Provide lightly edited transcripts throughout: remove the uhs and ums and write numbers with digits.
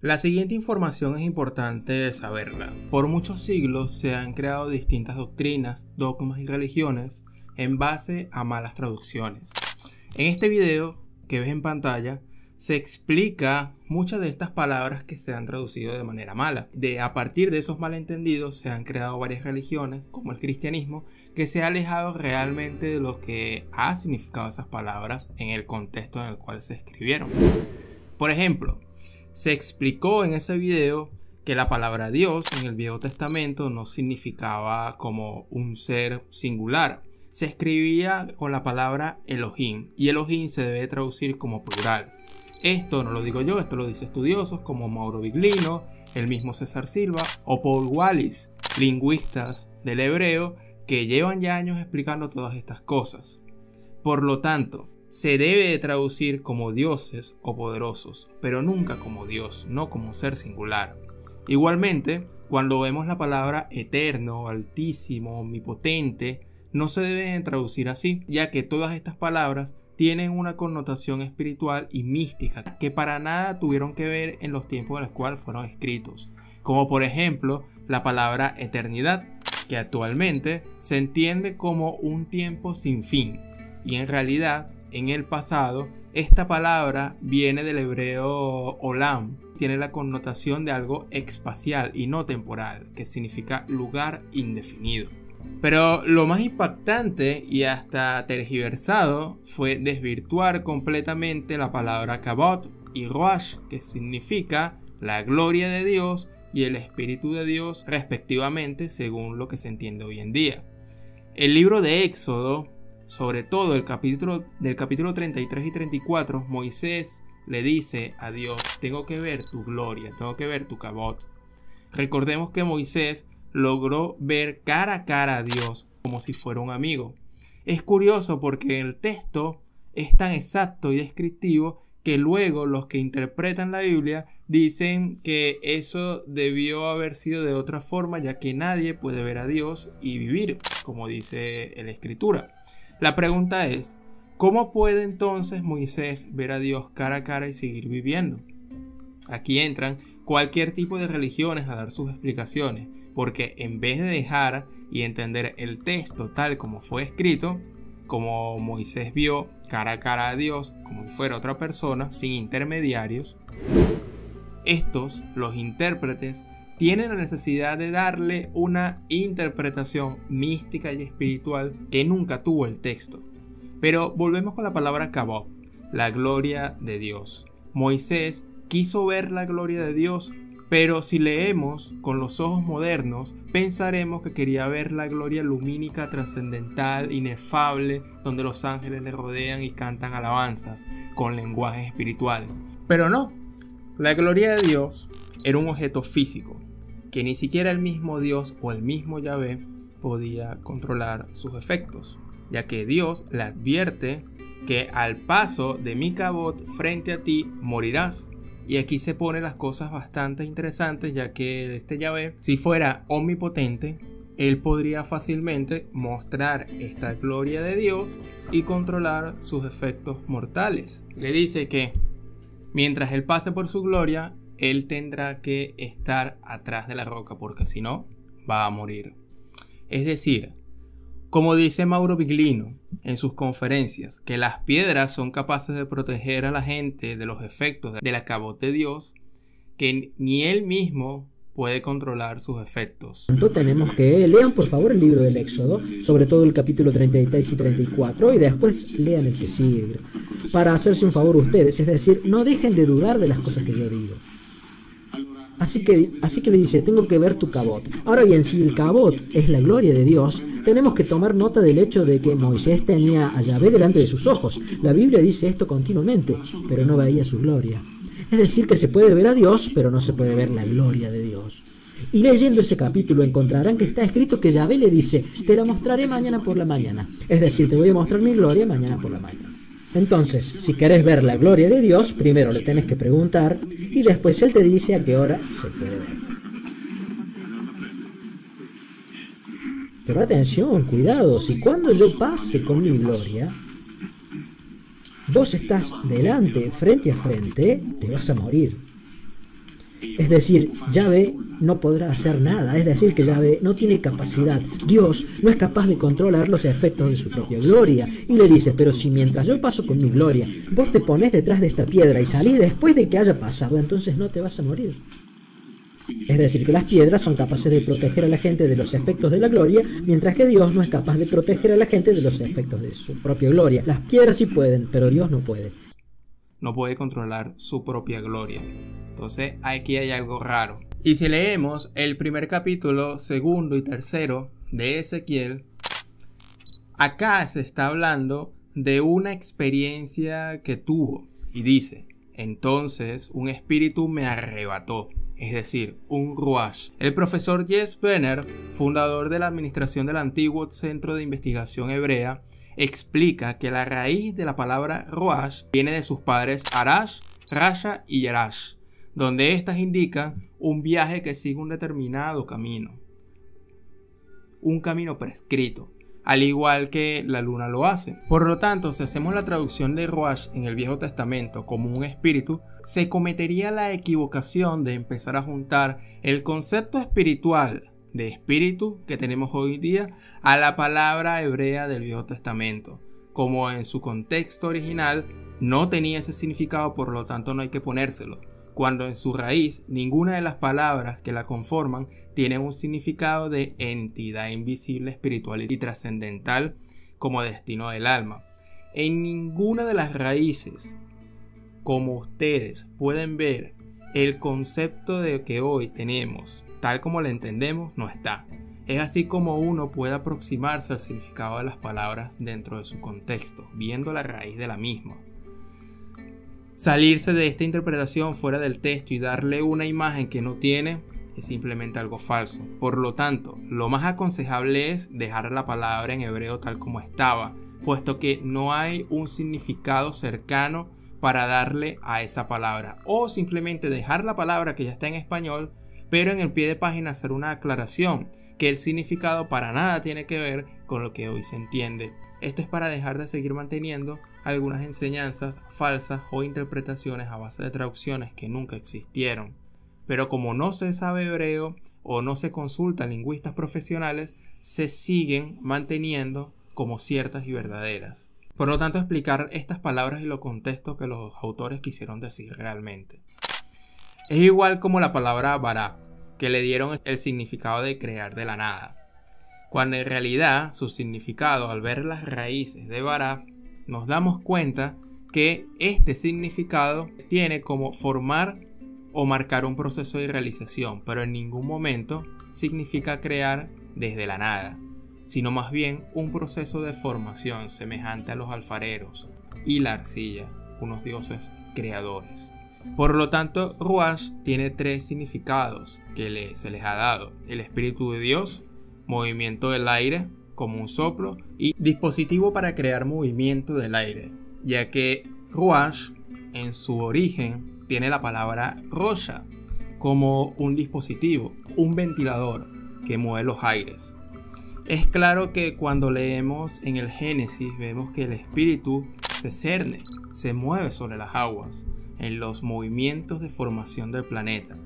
La siguiente información es importante saberla. Por muchos siglos se han creado distintas doctrinas, dogmas y religiones en base a malas traducciones. En este video que ves en pantalla se explica muchas de estas palabras que se han traducido de manera mala. A partir de esos malentendidos se han creado varias religiones, como el cristianismo, que se ha alejado realmente de lo que ha significado esas palabras en el contexto en el cual se escribieron. Por ejemplo, se explicó en ese video que la palabra Dios en el Viejo Testamento no significaba como un ser singular. Se escribía con la palabra Elohim y Elohim se debe traducir como plural. Esto no lo digo yo, esto lo dicen estudiosos como Mauro Biglino, el mismo César Silva o Paul Wallis, lingüistas del hebreo que llevan ya años explicando todas estas cosas. Por lo tanto, se debe de traducir como dioses o poderosos, pero nunca como Dios, no como un ser singular. Igualmente, cuando vemos la palabra eterno, altísimo, omnipotente, no se deben traducir así, ya que todas estas palabras tienen una connotación espiritual y mística que para nada tuvieron que ver en los tiempos en los cuales fueron escritos, como por ejemplo la palabra eternidad, que actualmente se entiende como un tiempo sin fin, y en realidad en el pasado esta palabra viene del hebreo olam, tiene la connotación de algo espacial y no temporal, que significa lugar indefinido. Pero lo más impactante y hasta tergiversado fue desvirtuar completamente la palabra kabod y roash, que significa la gloria de Dios y el Espíritu de Dios respectivamente, según lo que se entiende hoy en día. El libro de Éxodo, sobre todo del capítulo 33 y 34, Moisés le dice a Dios: tengo que ver tu gloria, tengo que ver tu kabod. Recordemos que Moisés logró ver cara a cara a Dios como si fuera un amigo. Es curioso porque el texto es tan exacto y descriptivo que luego los que interpretan la Biblia dicen que eso debió haber sido de otra forma, ya que nadie puede ver a Dios y vivir, como dice la Escritura. La pregunta es, ¿cómo puede entonces Moisés ver a Dios cara a cara y seguir viviendo? Aquí entran cualquier tipo de religiones a dar sus explicaciones, porque en vez de dejar y entender el texto tal como fue escrito, como Moisés vio cara a cara a Dios como si fuera otra persona, sin intermediarios, estos, los intérpretes, tienen la necesidad de darle una interpretación mística y espiritual que nunca tuvo el texto. Pero volvemos con la palabra kabod, la gloria de Dios. Moisés quiso ver la gloria de Dios, pero si leemos con los ojos modernos, pensaremos que quería ver la gloria lumínica, trascendental, inefable, donde los ángeles le rodean y cantan alabanzas con lenguajes espirituales. Pero no, la gloria de Dios era un objeto físico, que ni siquiera el mismo Dios o el mismo Yahvé podía controlar sus efectos, ya que Dios le advierte que al paso de mi kabod frente a ti morirás. Y aquí se ponen las cosas bastante interesantes, ya que este Yahvé, si fuera omnipotente, él podría fácilmente mostrar esta gloria de Dios y controlar sus efectos mortales. Le dice que mientras él pase por su gloria, él tendrá que estar atrás de la roca, porque si no, va a morir. Es decir, como dice Mauro Biglino en sus conferencias, que las piedras son capaces de proteger a la gente de los efectos de la kabod de Dios, que ni él mismo puede controlar sus efectos. Entonces tenemos que lean por favor el libro del Éxodo, sobre todo el capítulo 33 y 34, y después lean el que sigue, para hacerse un favor ustedes, es decir, no dejen de dudar de las cosas que yo digo. Así que le dice, tengo que ver tu kabod. Ahora bien, si el kabod es la gloria de Dios, tenemos que tomar nota del hecho de que Moisés tenía a Yahvé delante de sus ojos. La Biblia dice esto continuamente, pero no veía su gloria. Es decir, que se puede ver a Dios, pero no se puede ver la gloria de Dios. Y leyendo ese capítulo encontrarán que está escrito que Yahvé le dice, te la mostraré mañana por la mañana. Es decir, te voy a mostrar mi gloria mañana por la mañana. Entonces, si querés ver la gloria de Dios, primero le tenés que preguntar y después Él te dice a qué hora se puede ver. Pero atención, cuidado, si cuando yo pase con mi gloria, vos estás delante, frente a frente, te vas a morir. Es decir, Yahvé no podrá hacer nada, es decir, que Yahvé no tiene capacidad. Dios no es capaz de controlar los efectos de su propia gloria. Y le dice, pero si mientras yo paso con mi gloria, vos te pones detrás de esta piedra y salís después de que haya pasado, entonces no te vas a morir. Es decir, que las piedras son capaces de proteger a la gente de los efectos de la gloria, mientras que Dios no es capaz de proteger a la gente de los efectos de su propia gloria. Las piedras sí pueden, pero Dios no puede. No puede controlar su propia gloria. Entonces aquí hay algo raro. Y si leemos el primer capítulo, segundo y tercero de Ezequiel, acá se está hablando de una experiencia que tuvo. Y dice, entonces un espíritu me arrebató. Es decir, un ruach. El profesor Jess Benner, fundador de la administración del antiguo Centro de Investigación Hebrea, explica que la raíz de la palabra ruach viene de sus padres Arash, Rasha y Yerash, donde éstas indican un viaje que sigue un determinado camino, un camino prescrito, al igual que la luna lo hace. Por lo tanto, si hacemos la traducción de ruach en el Viejo Testamento como un espíritu, se cometería la equivocación de empezar a juntar el concepto espiritual de espíritu que tenemos hoy día a la palabra hebrea del Viejo Testamento, como en su contexto original no tenía ese significado, por lo tanto no hay que ponérselo, cuando en su raíz ninguna de las palabras que la conforman tiene un significado de entidad invisible, espiritual y trascendental como destino del alma. En ninguna de las raíces, como ustedes pueden ver, el concepto de que hoy tenemos, tal como lo entendemos, no está. Es así como uno puede aproximarse al significado de las palabras dentro de su contexto, viendo la raíz de la misma. Salirse de esta interpretación fuera del texto y darle una imagen que no tiene es simplemente algo falso. Por lo tanto, lo más aconsejable es dejar la palabra en hebreo tal como estaba, puesto que no hay un significado cercano para darle a esa palabra, o simplemente dejar la palabra que ya está en español, pero en el pie de página hacer una aclaración que el significado para nada tiene que ver con lo que hoy se entiende. Esto es para dejar de seguir manteniendo algunas enseñanzas falsas o interpretaciones a base de traducciones que nunca existieron. Pero como no se sabe hebreo o no se consultan lingüistas profesionales, se siguen manteniendo como ciertas y verdaderas. Por lo tanto, explicar estas palabras y los contextos que los autores quisieron decir realmente. Es igual como la palabra bara, que le dieron el significado de crear de la nada, cuando en realidad su significado, al ver las raíces de bara, nos damos cuenta que este significado tiene como formar o marcar un proceso de realización, pero en ningún momento significa crear desde la nada, sino más bien un proceso de formación semejante a los alfareros y la arcilla, unos dioses creadores. Por lo tanto, ruach tiene tres significados que se les ha dado: el espíritu de Dios, movimiento del aire como un soplo y dispositivo para crear movimiento del aire, ya que ruach en su origen tiene la palabra rosha como un dispositivo, un ventilador que mueve los aires. Es claro que cuando leemos en el Génesis vemos que el espíritu se cerne, se mueve sobre las aguas en los movimientos de formación del planeta.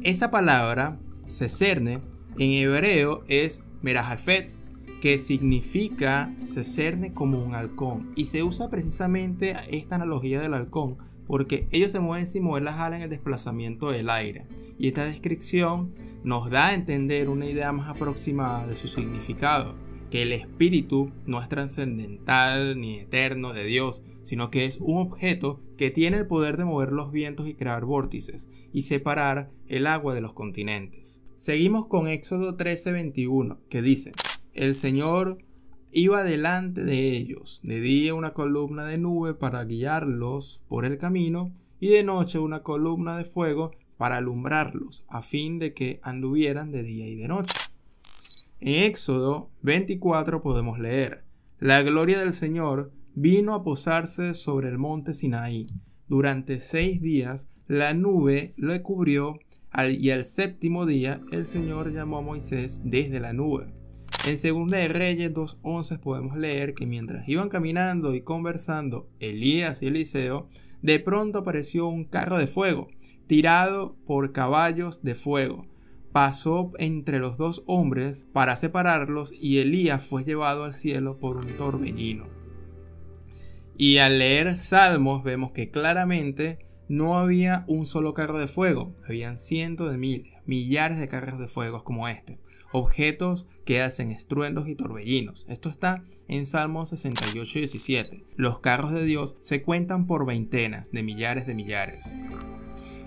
Esa palabra se cerne en hebreo es merajafet, que significa se cerne como un halcón, y se usa precisamente esta analogía del halcón porque ellos se mueven sin mover las alas en el desplazamiento del aire, y esta descripción nos da a entender una idea más aproximada de su significado, que el espíritu no es trascendental ni eterno de Dios, sino que es un objeto que tiene el poder de mover los vientos y crear vórtices y separar el agua de los continentes. Seguimos con Éxodo 13:21, que dice: el Señor iba delante de ellos, de día una columna de nube para guiarlos por el camino, y de noche una columna de fuego para alumbrarlos, a fin de que anduvieran de día y de noche. En Éxodo 24 podemos leer: la gloria del Señor vino a posarse sobre el monte Sinaí. Durante 6 días la nube lo cubrió, y al séptimo día el Señor llamó a Moisés desde la nube. En Segunda de Reyes 2:11 podemos leer que mientras iban caminando y conversando Elías y Eliseo, de pronto apareció un carro de fuego tirado por caballos de fuego. Pasó entre los dos hombres para separarlos y Elías fue llevado al cielo por un torbellino. Y al leer Salmos vemos que claramente no había un solo carro de fuego, habían cientos de miles, millares de carros de fuego como este, objetos que hacen estruendos y torbellinos. Esto está en Salmos 68:17. Los carros de Dios se cuentan por veintenas de millares de millares.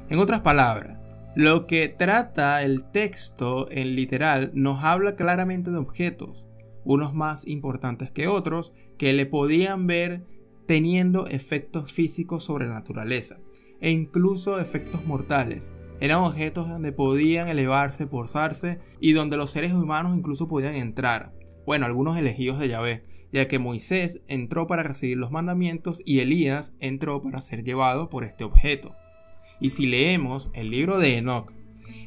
En otras palabras, lo que trata el texto en literal nos habla claramente de objetos, unos más importantes que otros, que le podían ver teniendo efectos físicos sobre la naturaleza, e incluso efectos mortales. Eran objetos donde podían elevarse, posarse y donde los seres humanos incluso podían entrar. Bueno, algunos elegidos de Yahvé, ya que Moisés entró para recibir los mandamientos y Elías entró para ser llevado por este objeto. Y si leemos el libro de Enoc,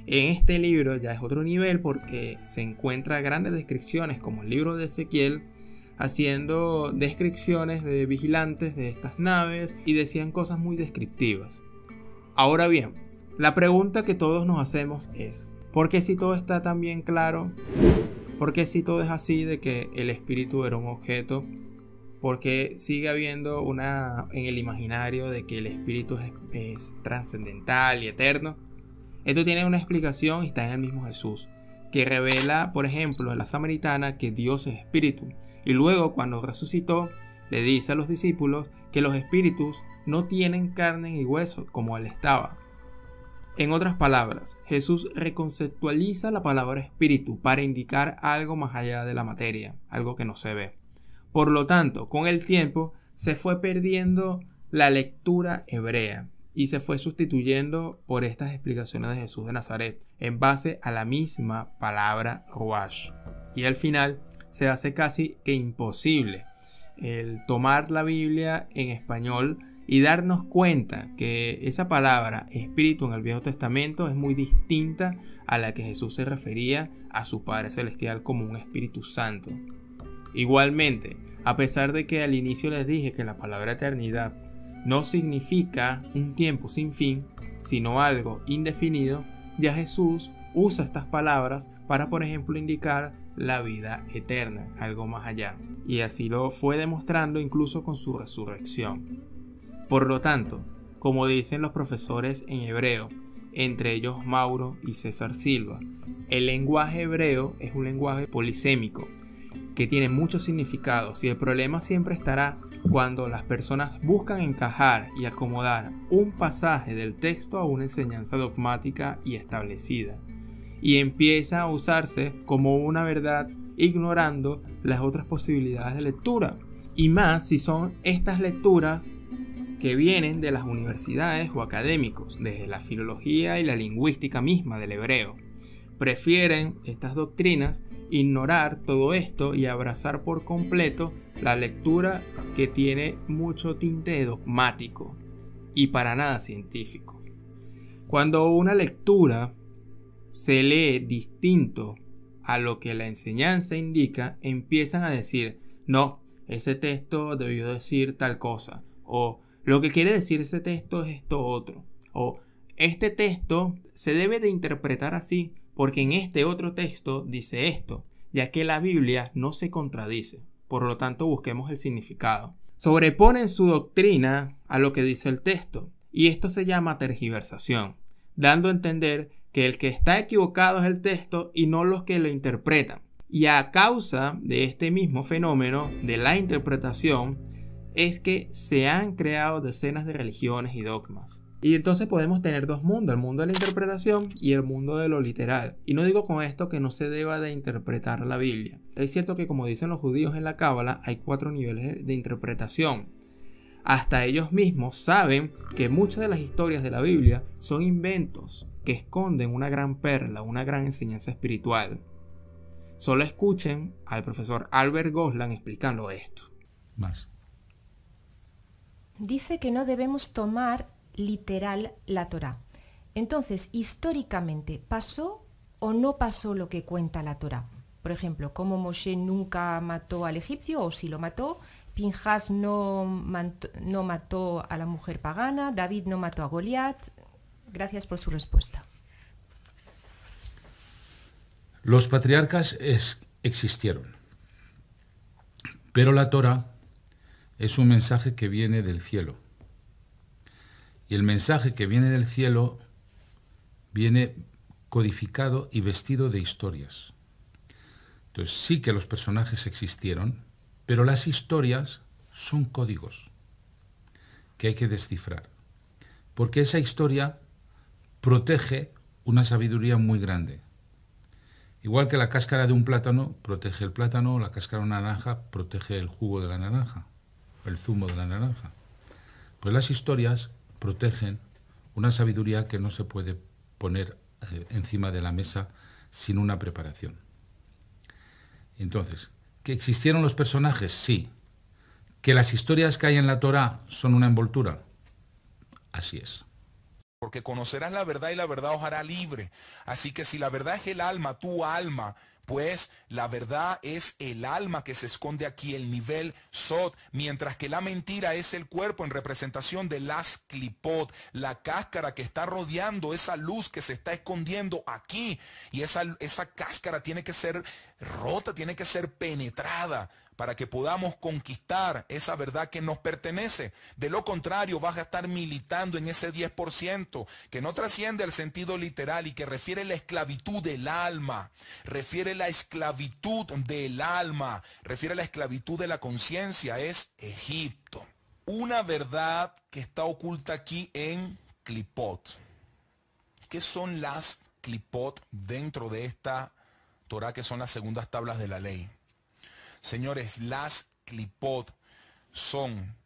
en este libro ya es otro nivel porque se encuentran grandes descripciones como el libro de Ezequiel, haciendo descripciones de vigilantes de estas naves y decían cosas muy descriptivas. Ahora bien, la pregunta que todos nos hacemos es, ¿por qué si todo está tan bien claro? ¿Por qué si todo es así de que el espíritu era un objeto? ¿Por qué sigue habiendo en el imaginario de que el espíritu es trascendental y eterno? Esto tiene una explicación y está en el mismo Jesús, que revela, por ejemplo, en la Samaritana que Dios es espíritu. Y luego, cuando resucitó, le dice a los discípulos que los espíritus no tienen carne y hueso como él estaba. En otras palabras, Jesús reconceptualiza la palabra espíritu para indicar algo más allá de la materia, algo que no se ve. Por lo tanto, con el tiempo se fue perdiendo la lectura hebrea y se fue sustituyendo por estas explicaciones de Jesús de Nazaret en base a la misma palabra ruach. Y al final se hace casi que imposible el tomar la Biblia en español y darnos cuenta que esa palabra espíritu en el Viejo Testamento es muy distinta a la que Jesús se refería a su Padre Celestial como un Espíritu Santo. Igualmente, a pesar de que al inicio les dije que la palabra eternidad no significa un tiempo sin fin, sino algo indefinido, ya Jesús usa estas palabras para, por ejemplo, indicar la vida eterna, algo más allá. Y así lo fue demostrando incluso con su resurrección. Por lo tanto, como dicen los profesores en hebreo, entre ellos Mauro y César Silva, el lenguaje hebreo es un lenguaje polisémico que tiene muchos significados y el problema siempre estará cuando las personas buscan encajar y acomodar un pasaje del texto a una enseñanza dogmática y establecida y empieza a usarse como una verdad ignorando las otras posibilidades de lectura, y más si son estas lecturas que vienen de las universidades o académicos, desde la filología y la lingüística misma del hebreo. Prefieren estas doctrinas ignorar todo esto y abrazar por completo la lectura que tiene mucho tinte dogmático y para nada científico. Cuando una lectura se lee distinto a lo que la enseñanza indica, empiezan a decir, no, ese texto debió decir tal cosa, o lo que quiere decir ese texto es esto otro, o este texto se debe de interpretar así porque en este otro texto dice esto, ya que la Biblia no se contradice, por lo tanto busquemos el significado. Sobreponen su doctrina a lo que dice el texto, y esto se llama tergiversación, dando a entender que el que está equivocado es el texto y no los que lo interpretan. Y a causa de este mismo fenómeno de la interpretación es que se han creado decenas de religiones y dogmas. Y entonces podemos tener dos mundos, el mundo de la interpretación y el mundo de lo literal. Y no digo con esto que no se deba de interpretar la Biblia. Es cierto que, como dicen los judíos en la Cábala, hay 4 niveles de interpretación. Hasta ellos mismos saben que muchas de las historias de la Biblia son inventos que esconden una gran perla, una gran enseñanza espiritual. Solo escuchen al profesor Albert Goslan explicando esto. Más. Dice que no debemos tomar literal la Torá. Entonces, históricamente, ¿pasó o no pasó lo que cuenta la Torá? Por ejemplo, ¿cómo Moshe nunca mató al egipcio o si lo mató? Pinjas no mató a la mujer pagana, David no mató a Goliat. Gracias por su respuesta. Los patriarcas existieron, pero la Torá es un mensaje que viene del cielo. Y el mensaje que viene del cielo viene codificado y vestido de historias. Entonces sí que los personajes existieron, pero las historias son códigos que hay que descifrar. Porque esa historia protege una sabiduría muy grande. Igual que la cáscara de un plátano protege el plátano, la cáscara de una naranja protege el jugo de la naranja, el zumo de la naranja. Pues las historias protegen una sabiduría que no se puede poner encima de la mesa sin una preparación. Entonces, ¿que existieron los personajes? Sí. ¿Que las historias que hay en la Torá son una envoltura? Así es. Porque conocerás la verdad y la verdad os hará libre. Así que si la verdad es el alma, tu alma, pues la verdad es el alma que se esconde aquí, el nivel Sod, mientras que la mentira es el cuerpo en representación de las clipot, la cáscara que está rodeando esa luz que se está escondiendo aquí. Y esa cáscara tiene que ser rota, tiene que ser penetrada para que podamos conquistar esa verdad que nos pertenece. De lo contrario, vas a estar militando en ese 10% que no trasciende al sentido literal y que refiere la esclavitud del alma, refiere la esclavitud del alma, refiere la esclavitud de la conciencia, es Egipto. Una verdad que está oculta aquí en Clipot. ¿Qué son las Clipot dentro de esta Torá que son las segundas tablas de la ley? Señores, las Clipot son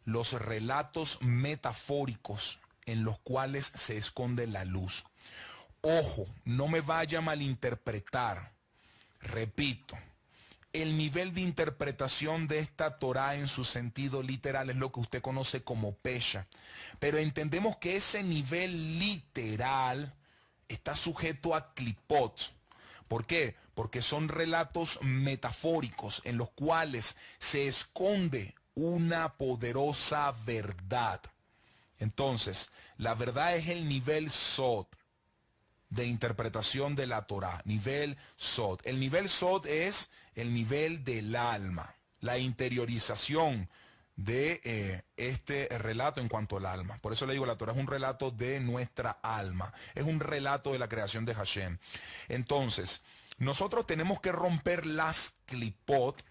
los relatos metafóricos en los cuales se esconde la luz. Ojo, no me vaya a malinterpretar. Repito, el nivel de interpretación de esta Torá en su sentido literal es lo que usted conoce como Pesha. Pero entendemos que ese nivel literal está sujeto a Clipot. ¿Por qué? Porque son relatos metafóricos en los cuales se esconde una poderosa verdad. Entonces, la verdad es el nivel Sod de interpretación de la Torá, nivel Sod. El nivel Sod es el nivel del alma, la interiorización de este relato en cuanto al alma. Por eso le digo, la Torá es un relato de nuestra alma, es un relato de la creación de Hashem. Entonces, nosotros tenemos que romper las clipot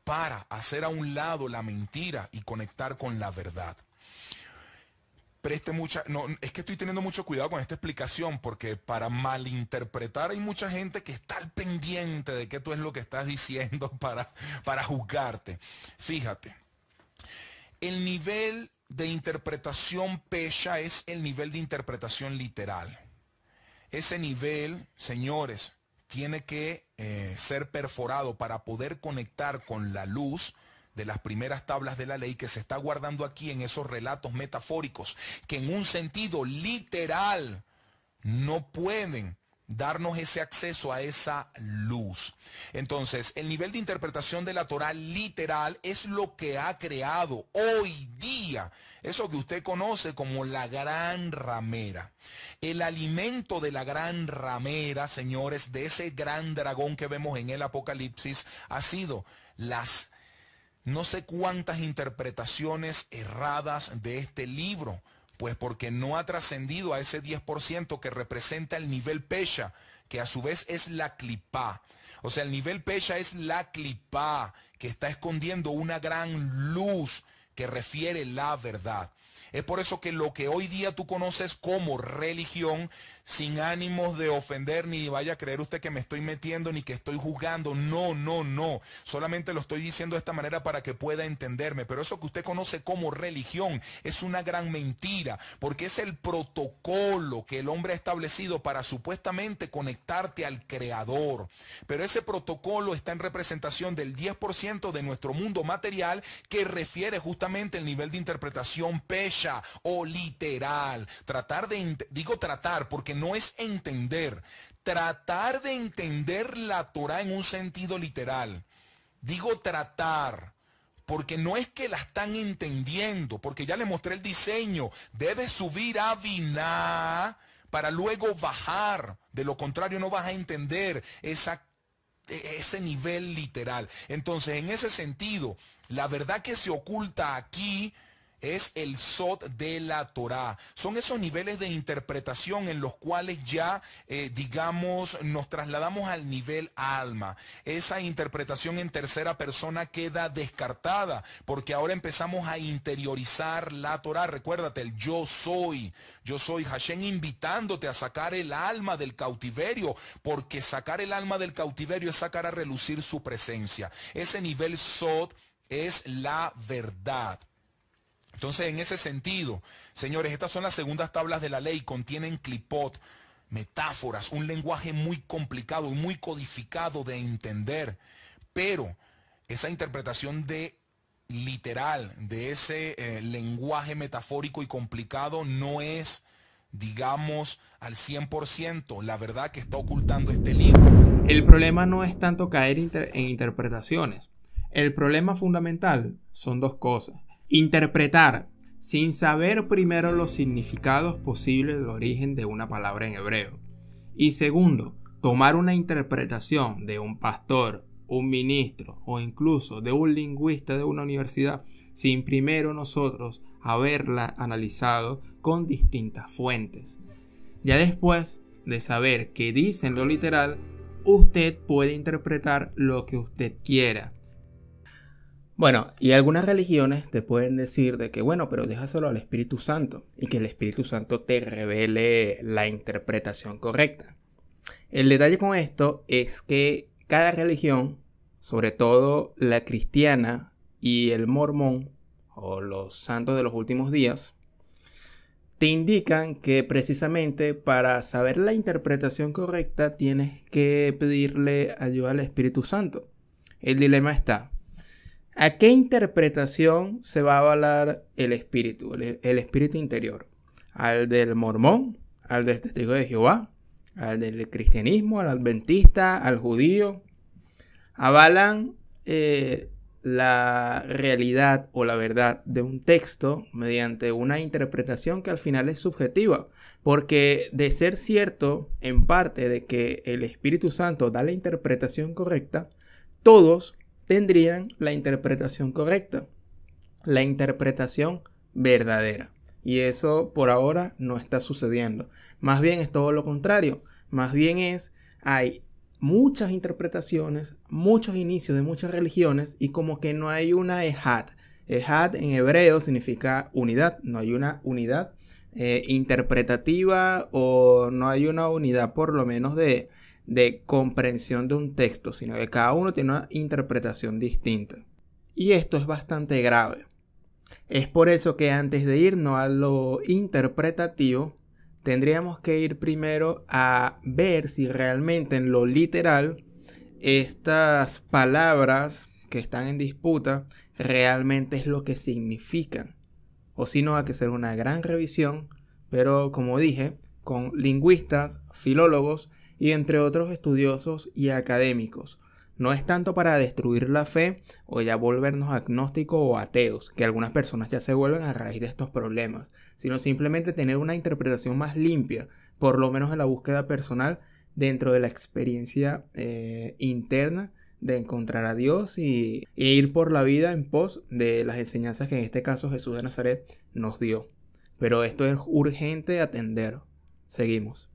para hacer a un lado la mentira y conectar con la verdad. Es que estoy teniendo mucho cuidado con esta explicación, porque para malinterpretar hay mucha gente que está al pendiente de qué tú es lo que estás diciendo para juzgarte. Fíjate, el nivel de interpretación Pesha es el nivel de interpretación literal. Ese nivel, señores, tiene que ser perforado para poder conectar con la luz de las primeras tablas de la ley que se está guardando aquí en esos relatos metafóricos, que en un sentido literal no pueden darnos ese acceso a esa luz. Entonces, el nivel de interpretación de la Torá literal es lo que ha creado hoy día eso que usted conoce como la gran ramera. El alimento de la gran ramera, señores, de ese gran dragón que vemos en el Apocalipsis, ha sido las no sé cuántas interpretaciones erradas de este libro, pues porque no ha trascendido a ese 10% que representa el nivel Pesha, que a su vez es la clipá. O sea, el nivel Pesha es la clipá, que está escondiendo una gran luz que refiere la verdad. Es por eso que lo que hoy día tú conoces como religión, sin ánimos de ofender, ni vaya a creer usted que me estoy metiendo, ni que estoy juzgando. No, no, no. Solamente lo estoy diciendo de esta manera para que pueda entenderme. Pero eso que usted conoce como religión es una gran mentira, porque es el protocolo que el hombre ha establecido para supuestamente conectarte al Creador. Pero ese protocolo está en representación del 10% de nuestro mundo material, que refiere justamente el nivel de interpretación Pesha o literal. Digo tratar porque no es entender. Tratar de entender la Torá en un sentido literal. Digo tratar porque no es que la están entendiendo, porque ya le mostré el diseño. Debes subir a Binah para luego bajar. De lo contrario no vas a entender ese nivel literal. Entonces, en ese sentido, la verdad que se oculta aquí es el sod de la Torá. Son esos niveles de interpretación en los cuales ya, digamos, nos trasladamos al nivel alma. Esa interpretación en tercera persona queda descartada, porque ahora empezamos a interiorizar la Torá. Recuérdate, el yo soy Hashem invitándote a sacar el alma del cautiverio, porque sacar el alma del cautiverio es sacar a relucir su presencia. Ese nivel sod es la verdad. Entonces, en ese sentido, señores, estas son las segundas tablas de la ley, contienen clipot, metáforas, un lenguaje muy complicado y muy codificado de entender, pero esa interpretación literal de ese lenguaje metafórico y complicado no es, digamos, al 100% la verdad que está ocultando este libro. El problema no es tanto caer en interpretaciones. El problema fundamental son dos cosas. Interpretar sin saber primero los significados posibles del origen de una palabra en hebreo. Y segundo, tomar una interpretación de un pastor, un ministro o incluso de un lingüista de una universidad sin primero nosotros haberla analizado con distintas fuentes. Ya después de saber qué dicen lo literal, usted puede interpretar lo que usted quiera. Bueno, y algunas religiones te pueden decir de que, bueno, pero déjaselo al Espíritu Santo y que el Espíritu Santo te revele la interpretación correcta. El detalle con esto es que cada religión, sobre todo la cristiana y el mormón o los santos de los últimos días, te indican que precisamente para saber la interpretación correcta tienes que pedirle ayuda al Espíritu Santo. El dilema está: ¿a qué interpretación se va a avalar el espíritu, el espíritu interior? ¿Al del mormón? ¿Al del testigo de Jehová? ¿Al del cristianismo? ¿Al adventista? ¿Al judío? Avalan la realidad o la verdad de un texto mediante una interpretación que al final es subjetiva, porque de ser cierto en parte de que el Espíritu Santo da la interpretación correcta, todos tendrían la interpretación correcta, la interpretación verdadera. Y eso por ahora no está sucediendo. Más bien es todo lo contrario. Más bien hay muchas interpretaciones, muchos inicios de muchas religiones y como que no hay una ejad. Ejad en hebreo significa unidad. No hay una unidad interpretativa o no hay una unidad por lo menos de comprensión de un texto, sino que cada uno tiene una interpretación distinta. Y esto es bastante grave. Es por eso que antes de irnos a lo interpretativo, tendríamos que ir primero a ver si realmente en lo literal estas palabras que están en disputa realmente es lo que significan. O si no, hay que hacer una gran revisión, pero como dije, con lingüistas, filólogos y entre otros estudiosos y académicos. No es tanto para destruir la fe o ya volvernos agnósticos o ateos, que algunas personas ya se vuelven a raíz de estos problemas, sino simplemente tener una interpretación más limpia, por lo menos en la búsqueda personal, dentro de la experiencia interna de encontrar a Dios y ir por la vida en pos de las enseñanzas que en este caso Jesús de Nazaret nos dio. Pero esto es urgente atender. Seguimos.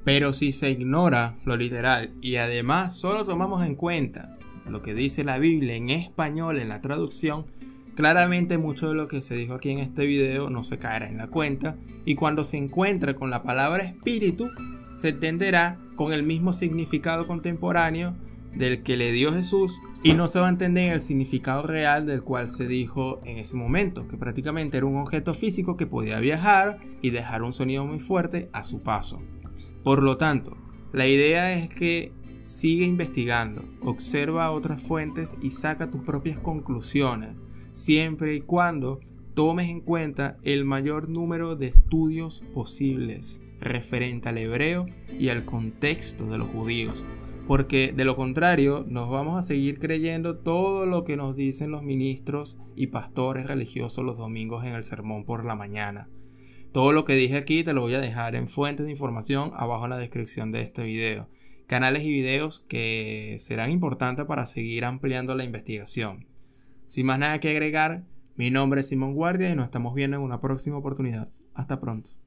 Pero si se ignora lo literal y además solo tomamos en cuenta lo que dice la Biblia en español en la traducción, claramente mucho de lo que se dijo aquí en este video no se caerá en la cuenta, y cuando se encuentre con la palabra espíritu se entenderá con el mismo significado contemporáneo del que le dio Jesús y no se va a entender el significado real del cual se dijo en ese momento, que prácticamente era un objeto físico que podía viajar y dejar un sonido muy fuerte a su paso. Por lo tanto, la idea es que sigue investigando, observa otras fuentes y saca tus propias conclusiones, siempre y cuando tomes en cuenta el mayor número de estudios posibles referente al hebreo y al contexto de los judíos, porque de lo contrario nos vamos a seguir creyendo todo lo que nos dicen los ministros y pastores religiosos los domingos en el sermón por la mañana. Todo lo que dije aquí te lo voy a dejar en fuentes de información abajo en la descripción de este video. Canales y videos que serán importantes para seguir ampliando la investigación. Sin más nada que agregar, mi nombre es Simón Guardia y nos estamos viendo en una próxima oportunidad. Hasta pronto.